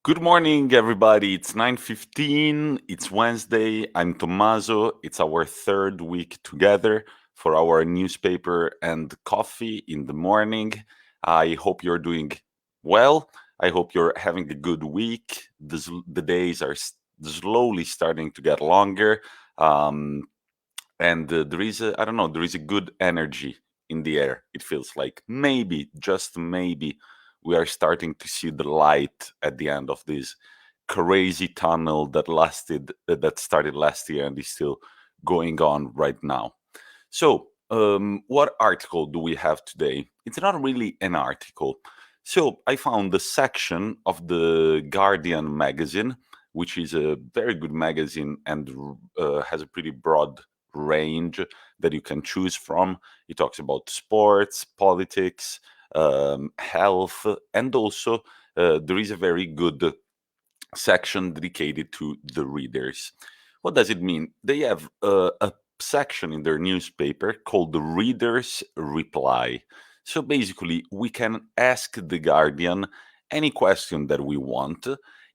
Good morning, everybody. It's 9:15. It's Wednesday. I'm Tommaso. It's our third week together for our newspaper and coffee in the morning. I hope you're doing well. I hope you're having a good week. The days are slowly starting to get longer. Um, and there is I don't know, there is a good energy in the air. It feels like maybe, just maybe, we are starting to see the light at the end of this crazy tunnel that started last year and is still going on right now. So, what article do we have today? It's not really an article. So, I found the section of the Guardian magazine, which is a very good magazine and has a pretty broad range that you can choose from. It talks about sports, politics, health, and also there is a very good section dedicated to the readers. What does it mean? They have a section in their newspaper called the Reader's Reply. So basically, we can ask the Guardian any question that we want.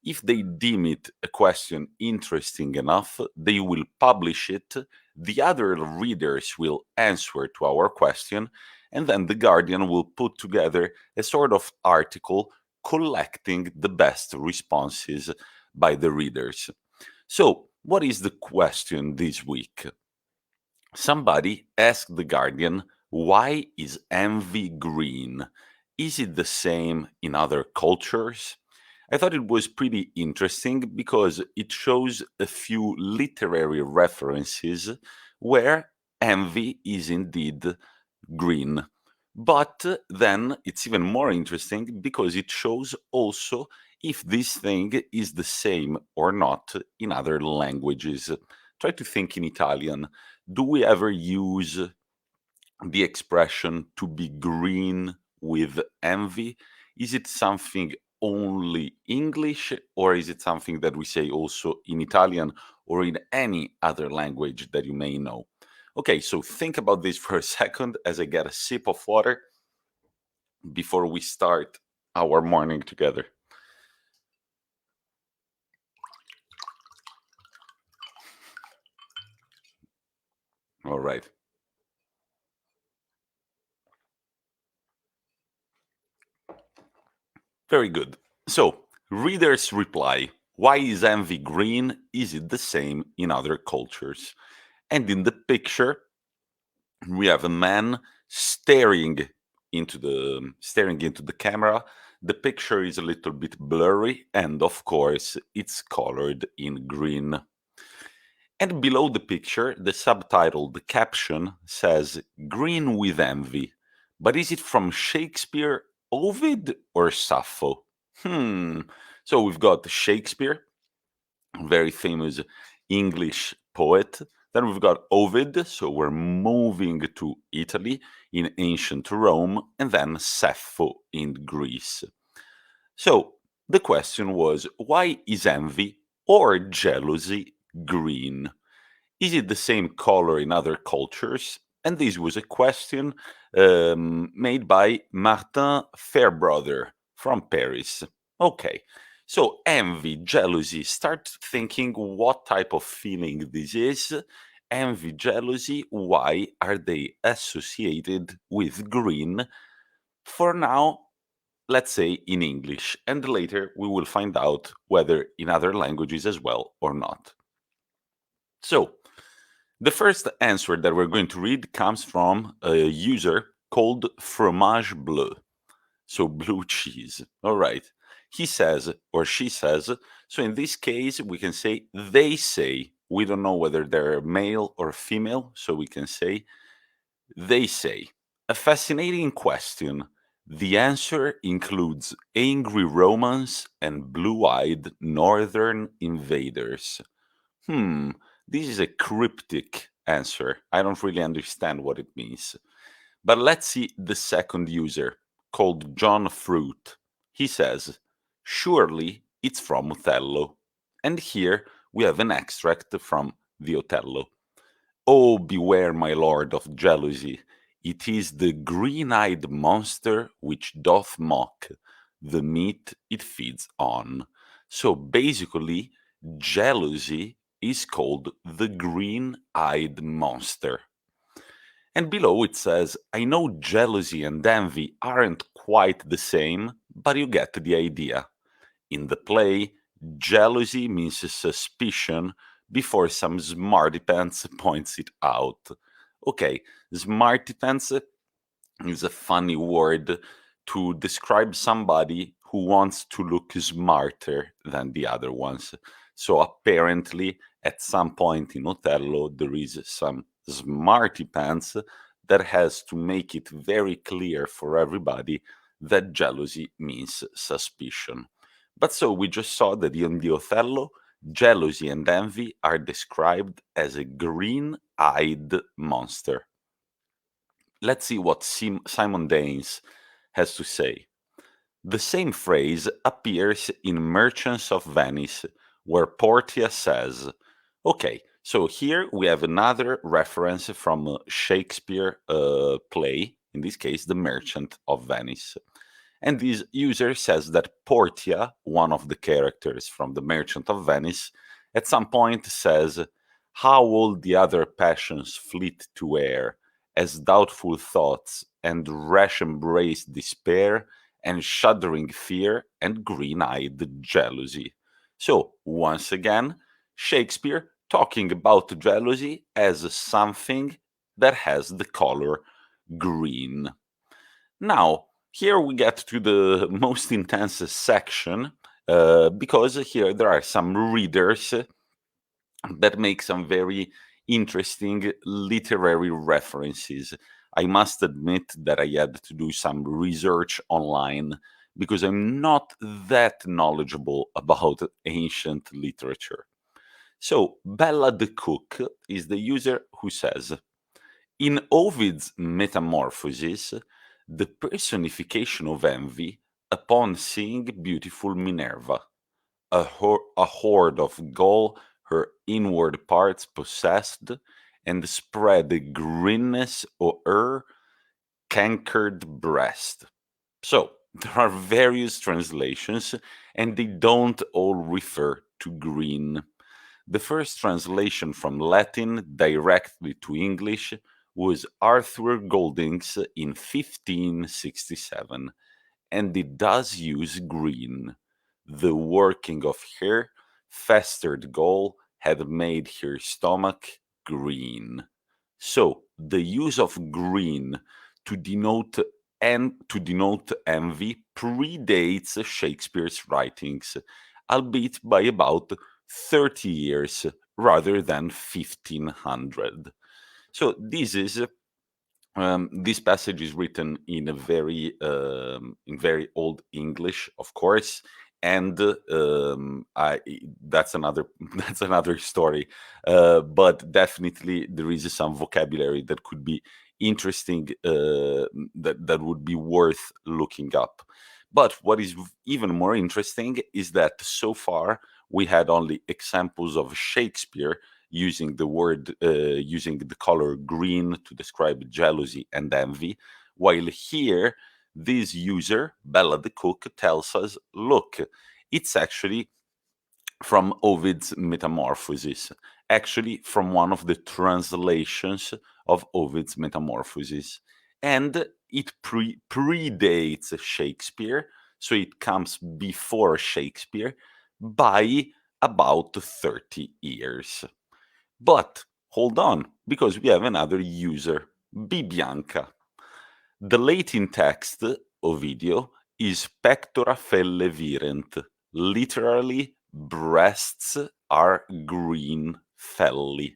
If they deem it a question interesting enough, they will publish it. The other readers will answer to our question, and then the Guardian will put together a sort of article collecting the best responses by the readers. So, what is the question this week? Somebody asked The Guardian, why is envy green? Is it the same in other cultures? I thought it was pretty interesting because it shows a few literary references where envy is indeed green. But then it's even more interesting because it shows also if this thing is the same or not in other languages. Try to think in Italian. Do we ever use the expression to be green with envy? Is it something only English, or is it something that we say also in Italian or in any other language that you may know? Okay, so think about this for a second as I get a sip of water before we start our morning together. All right. Very good. So, readers reply, why is envy green? Is it the same in other cultures? And in the picture, we have a man staring into the camera. The picture is a little bit blurry, and of course, it's colored in green. And below the picture, the subtitle, the caption says Green with Envy. But is it from Shakespeare, Ovid, or Sappho? So we've got Shakespeare, very famous English poet. Then we've got Ovid, so we're moving to Italy in ancient Rome, and then Sappho in Greece. So the question was, why is envy or jealousy green? Is it the same color in other cultures? And this was a question made by Martin Fairbrother from Paris. Okay, so envy, jealousy, start thinking what type of feeling this is. Envy, jealousy, why are they associated with green? For now, let's say in English, and later we will find out whether in other languages as well or not. So, the first answer that we're going to read comes from a user called Fromage Bleu, so blue cheese. All right. He says, or she says, so in this case, we can say they say. We don't know whether they're male or female, so we can say they say. A fascinating question. The answer includes angry Romans and blue eyed northern invaders. Hmm, this is a cryptic answer. I don't really understand what it means. But let's see the second user, called John Fruit. He says, surely it's from Othello. And here we have an extract from the Othello. Oh, beware, my lord, of jealousy. It is the green eyed monster which doth mock the meat it feeds on. So basically, jealousy is called the green eyed monster. And below it says, I know jealousy and envy aren't quite the same, but you get the idea. In the play, jealousy means suspicion before some smarty pants points it out. Okay, smarty pants is a funny word to describe somebody who wants to look smarter than the other ones. So apparently, at some point in Othello, there is some smarty pants that has to make it very clear for everybody that jealousy means suspicion. But so we just saw that in the Othello, jealousy and envy are described as a green eyed monster. Let's see what Simon Daines has to say. The same phrase appears in Merchants of Venice, where Portia says, okay, so here we have another reference from a Shakespeare play, in this case, The Merchant of Venice. And this user says that Portia, one of the characters from The Merchant of Venice, at some point says, how all the other passions fleet to air, as doubtful thoughts and rash embrace despair, and shuddering fear and green eyed jealousy. So, once again, Shakespeare talking about jealousy as something that has the color green. Now, here we get to the most intense section because here there are some readers that make some very interesting literary references. I must admit that I had to do some research online because I'm not that knowledgeable about ancient literature. So, Bella the Cook is the user who says, in Ovid's Metamorphoses, the personification of envy upon seeing beautiful Minerva, a hoard of gall her inward parts possessed, and spread the greenness o' her cankered breast. So, there are various translations, and they don't all refer to green. The first translation from Latin directly to English was Arthur Golding's in 1567, and it does use green. The working of her festered gall had made her stomach green. So the use of green to denote envy predates Shakespeare's writings, albeit by about 30 years rather than 1500. So this passage is written in a very old English, of course, and that's another that's another story. But definitely there is some vocabulary that could be interesting, that would be worth looking up. But what is even more interesting is that so far we had only examples of Shakespeare using the color green to describe jealousy and envy, while here this user Bella the Cook tells us, look, it's actually from Ovid's Metamorphoses, actually from one of the translations of Ovid's Metamorphoses, and it predates Shakespeare, so it comes before Shakespeare by about 30 years. But hold on, because we have another user, Bibianca. The Latin text, Ovidio, is pectora felle virent, literally, breasts are green felli.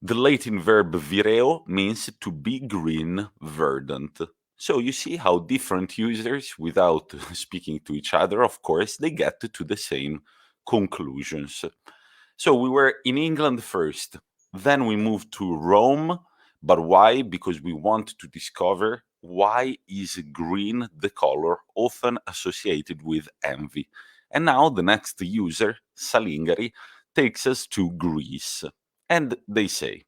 The Latin verb vireo means to be green, verdant. So you see how different users, without speaking to each other, of course, they get to the same conclusions. So we were in England first, then we moved to Rome. But why? Because we want to discover why is green the color often associated with envy. And now the next user, Salingari, takes us to Greece. And they say,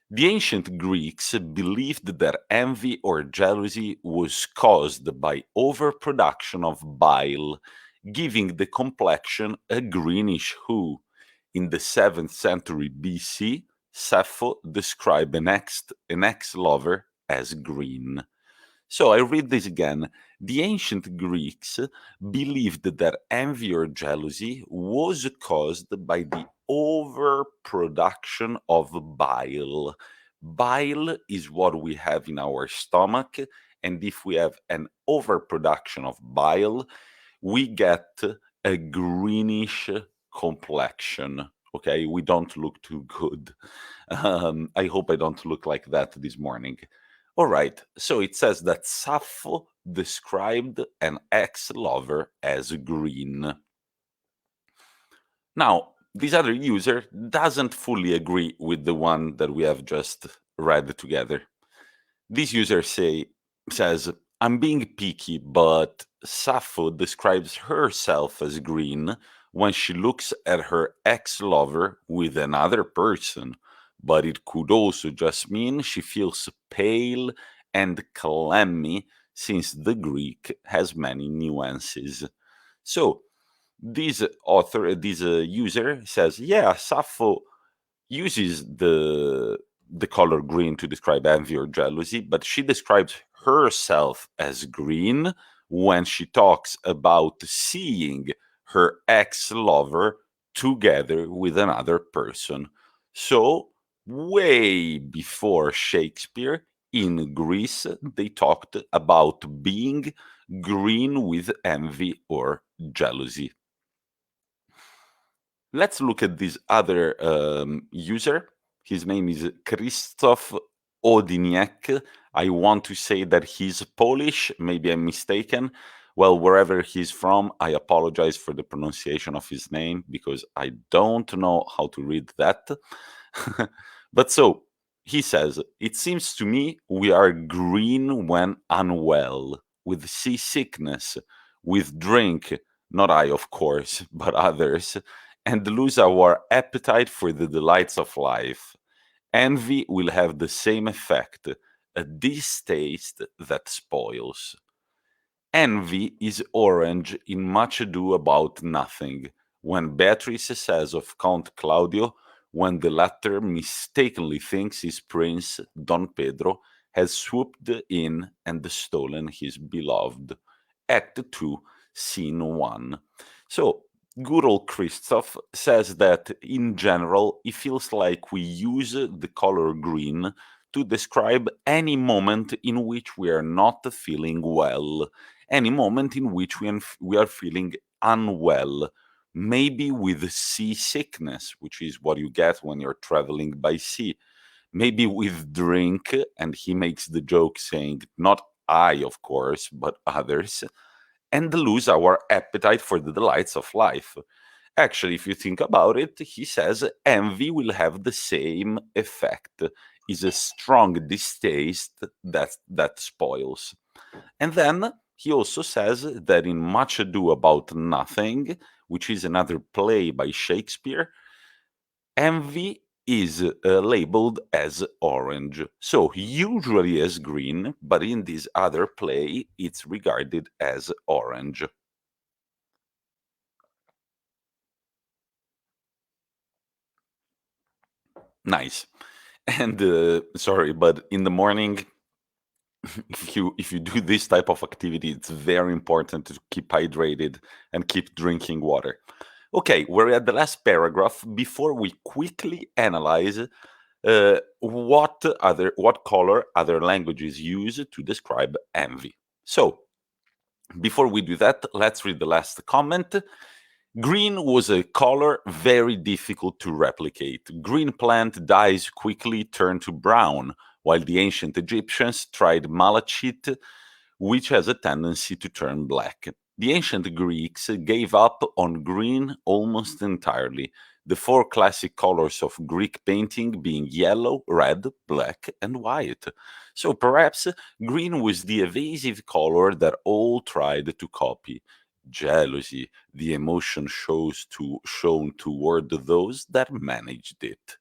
the ancient Greeks believed that envy or jealousy was caused by overproduction of bile, giving the complexion a greenish hue. In the 7th century BC, Sappho described an ex-lover as green. So I read this again. The ancient Greeks believed that envy or jealousy was caused by the overproduction of bile. Bile is what we have in our stomach, and if we have an overproduction of bile, we get a greenish complexion. Okay, we don't look too good. I hope I don't look like that this morning. All right, so it says that Sappho described an ex lover as green. Now, this other user doesn't fully agree with the one that we have just read together. This user says, I'm being picky, but Sappho describes herself as green when she looks at her ex lover with another person. But it could also just mean she feels pale and clammy, since the Greek has many nuances. So, this user says, yeah, Sappho uses the color green to describe envy or jealousy, but she describes herself as green when she talks about seeing her ex-lover together with another person. So, way before Shakespeare, in Greece, they talked about being green with envy or jealousy. Let's look at this other user. His name is Krzysztof Odiniak. I want to say that he's Polish. Maybe I'm mistaken. Well, wherever he's from, I apologize for the pronunciation of his name because I don't know how to read that. But so he says, it seems to me we are green when unwell, with seasickness, with drink, not I, of course, but others, and lose our appetite for the delights of life. Envy will have the same effect, a distaste that spoils. Envy is orange in Much Ado About Nothing, when Beatrice says of Count Claudio, when the latter mistakenly thinks his prince, Don Pedro, has swooped in and stolen his beloved. Act 2, Scene 1. So, good old Christoph says that in general, it feels like we use the color green to describe any moment in which we are not feeling well, any moment in which we are feeling unwell, maybe with seasickness, which is what you get when you're traveling by sea, maybe with drink, and he makes the joke saying, not I, of course, but others, and lose our appetite for the delights of life. Actually, if you think about it, he says envy will have the same effect, is a strong distaste that spoils. And then he also says that in Much Ado About Nothing, which is another play by Shakespeare, envy is labeled as orange. So usually as green, but in this other play, it's regarded as orange. Nice. And sorry, but in the morning, if you do this type of activity, it's very important to keep hydrated and keep drinking water. Okay, we're at the last paragraph. Before we quickly analyze what color other languages use to describe envy. So before we do that, let's read the last comment. Green was a color very difficult to replicate. Green plant dyes quickly turn to brown, while the ancient Egyptians tried malachite, which has a tendency to turn black. The ancient Greeks gave up on green almost entirely, the four classic colors of Greek painting being yellow, red, black, and white. So perhaps green was the evasive color that all tried to copy. Jealousy, the emotion shown toward those that managed it.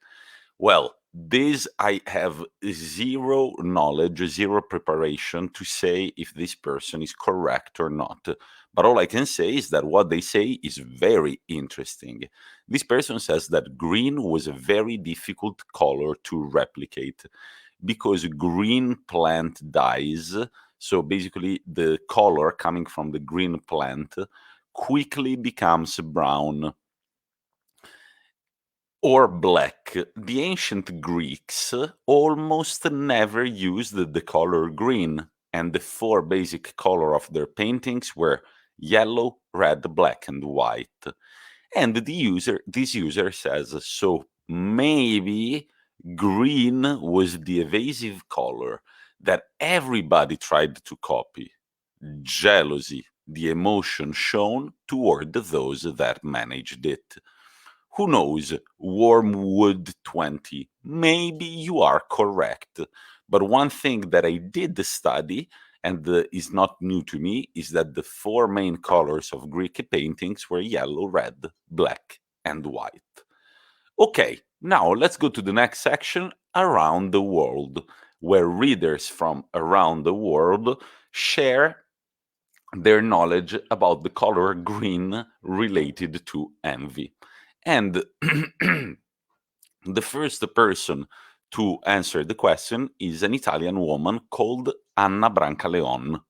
Well, This I have zero knowledge, zero preparation to say if this person is correct or not. But all I can say is that what they say is very interesting. This person says that green was a very difficult color to replicate because green plant dies. So basically, the color coming from the green plant quickly becomes brown or black. The ancient Greeks almost never used the color green, and the four basic color of their paintings were yellow, red, black, and white. And this user says, so maybe green was the evasive color that everybody tried to copy. Jealousy, the emotion shown toward those that managed it. Who knows? Wormwood 20. Maybe you are correct. But one thing that I did study, and is not new to me, is that the four main colors of Greek paintings were yellow, red, black, and white. Okay, now let's go to the next section, Around the World, where readers from around the world share their knowledge about the color green related to envy. And the first person to answer the question is an Italian woman called Anna Brancaleon.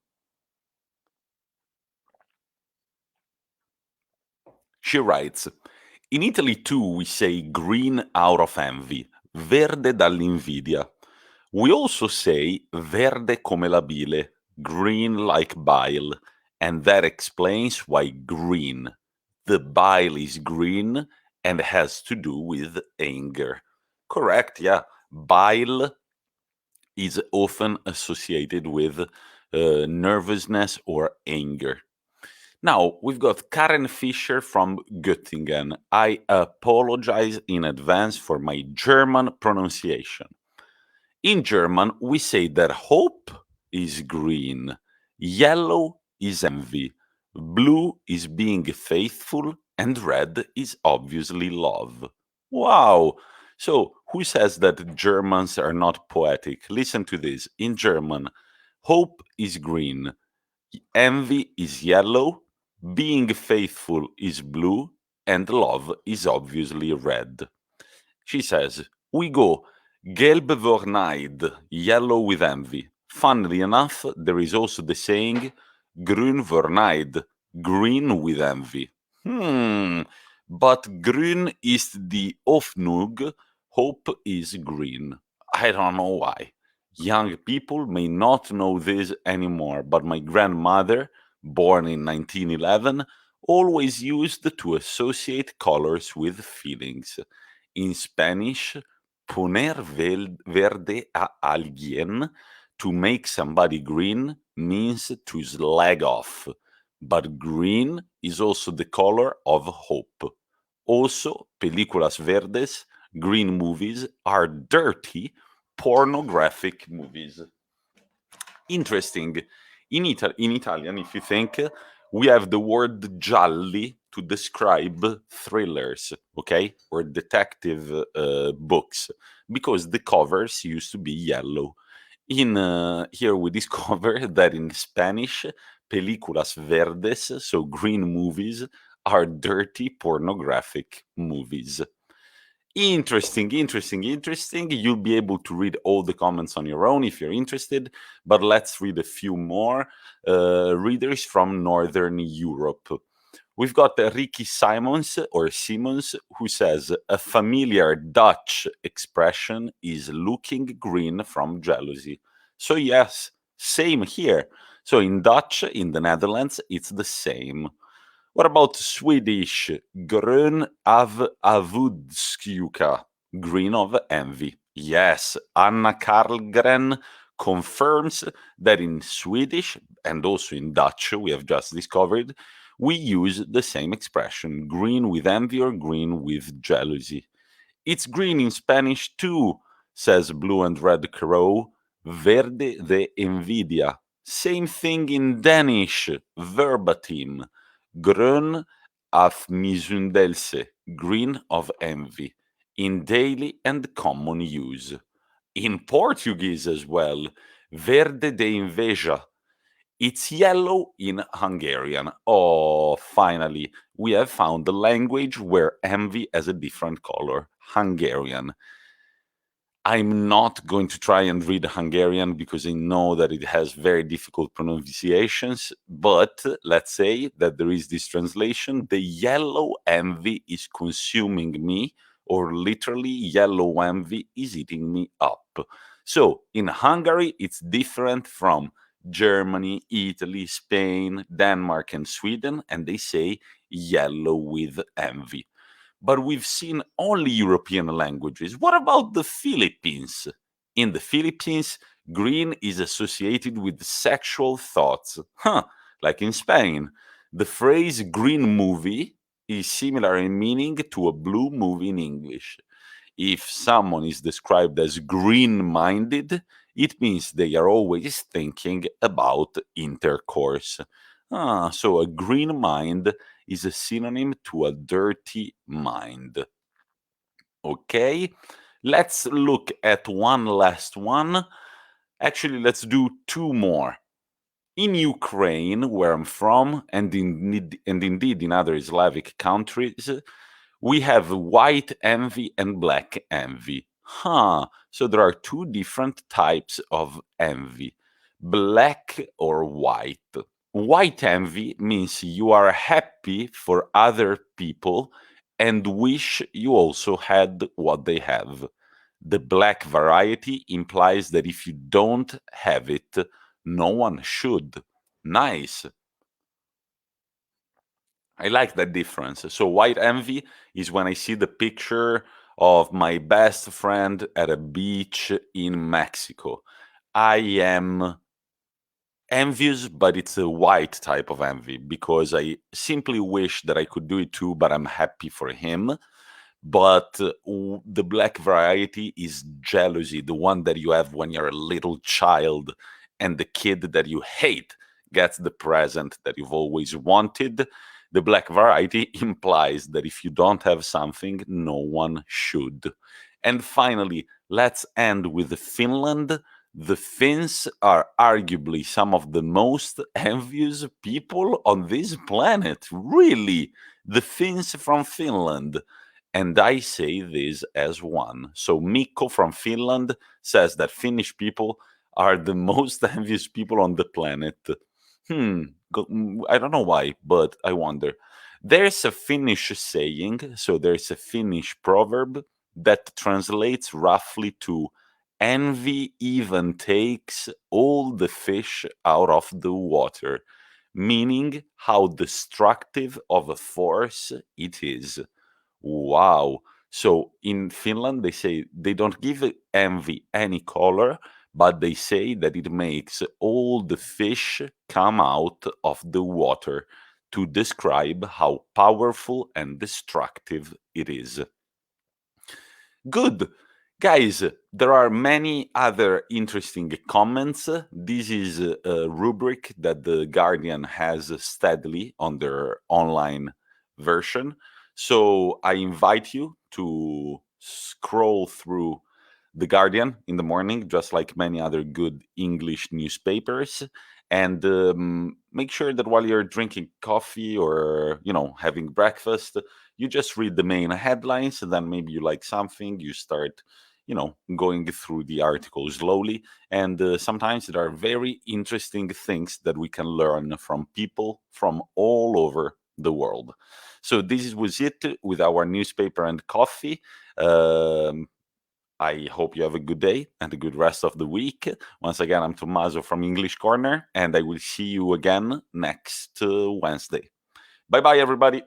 She writes, in Italy too we say green out of envy, verde dall'invidia. We also say verde come la bile, green like bile, and that explains why green. The bile is green and has to do with anger. Correct, yeah. Bile is often associated with nervousness or anger. Now, we've got Karen Fischer from Göttingen. I apologize in advance for my German pronunciation. In German, we say that hope is green, yellow is envy, blue is being faithful, and red is obviously love. Wow! So, who says that Germans are not poetic? Listen to this. In German, hope is green, envy is yellow, being faithful is blue, and love is obviously red. She says, we go gelb vor Neid, yellow with envy. Funnily enough, there is also the saying grün vor Neid, green with envy. But grün ist die Hoffnung, hope is green. I don't know why. Young people may not know this anymore, but my grandmother, born in 1911, always used to associate colors with feelings. In Spanish, poner verde a alguien, to make somebody green, means to slag off. But green is also the color of hope. Also, películas verdes, green movies, are dirty, pornographic movies. Interesting. In Italian, if you think, we have the word gialli to describe thrillers, okay, or detective books, because the covers used to be yellow. In here we discover that in Spanish, películas verdes, so green movies, are dirty pornographic movies. Interesting, interesting, interesting. You'll be able to read all the comments on your own if you're interested, but let's read a few more readers from Northern Europe. We've got Ricky Simons or Simons who says a familiar Dutch expression is looking green from jealousy. So, yes, same here. So, in Dutch, in the Netherlands, it's the same. What about Swedish? Grön av avundsjuka. Green of envy. Yes, Anna Karlgren confirms that in Swedish and also in Dutch, we have just discovered, we use the same expression, green with envy or green with jealousy. It's green in Spanish too, says Blue and Red Crow. Verde de envidia. Same thing in Danish, verbatim. Grön af misundelse, green of envy. in daily and common use. In Portuguese as well, verde de inveja. It's yellow in Hungarian. Oh, finally, we have found a language where envy has a different color. Hungarian. I'm not going to try and read Hungarian because I know that it has very difficult pronunciations. But let's say that there is this translation: the yellow envy is consuming me, or literally, yellow envy is eating me up. So in Hungary, it's different from Germany, Italy, Spain, Denmark, and Sweden, and they say yellow with envy. But we've seen only European languages. What about the Philippines? In the Philippines, green is associated with sexual thoughts. Huh, like in Spain. The phrase green movie is similar in meaning to a blue movie in English. If someone is described as green minded, it means they are always thinking about intercourse. So a green mind is a synonym to a dirty mind. Okay, let's look at one last one. Actually, let's do two more. In Ukraine, where I'm from, and indeed in other Slavic countries, we have white envy and black envy. So there are two different types of envy, black or white. White envy means you are happy for other people and wish you also had what they have. The black variety implies that if you don't have it, no one should. Nice. I like that difference. So, white envy is when I see the picture of my best friend at a beach in Mexico. I am envious, but it's a white type of envy because I simply wish that I could do it too, but I'm happy for him. But the black variety is jealousy, the one that you have when you're a little child and the kid that you hate gets the present that you've always wanted. The black variety implies that if you don't have something, no one should. And finally, let's end with Finland. The Finns are arguably some of the most envious people on this planet. Really, the Finns from Finland. And I say this as one. So Mikko from Finland says that Finnish people are the most envious people on the planet. I don't know why, but I wonder. There's a Finnish saying, so there's a Finnish proverb that translates roughly to envy even takes all the fish out of the water, meaning how destructive of a force it is. Wow. So in Finland, they say they don't give envy any color, but they say that it makes all the fish come out of the water to describe how powerful and destructive it is. Good. Guys, there are many other interesting comments. This is a rubric that The Guardian has steadily on their online version. So I invite you to scroll through The Guardian in the morning, just like many other good English newspapers. And make sure that while you're drinking coffee or, having breakfast, you just read the main headlines, and then maybe you like something, you start going through the article slowly. And sometimes there are very interesting things that we can learn from people from all over the world. So this was it with our newspaper and coffee. I hope you have a good day and a good rest of the week. Once again, I'm Tommaso from English Corner, and I will see you again next Wednesday. Bye bye, everybody.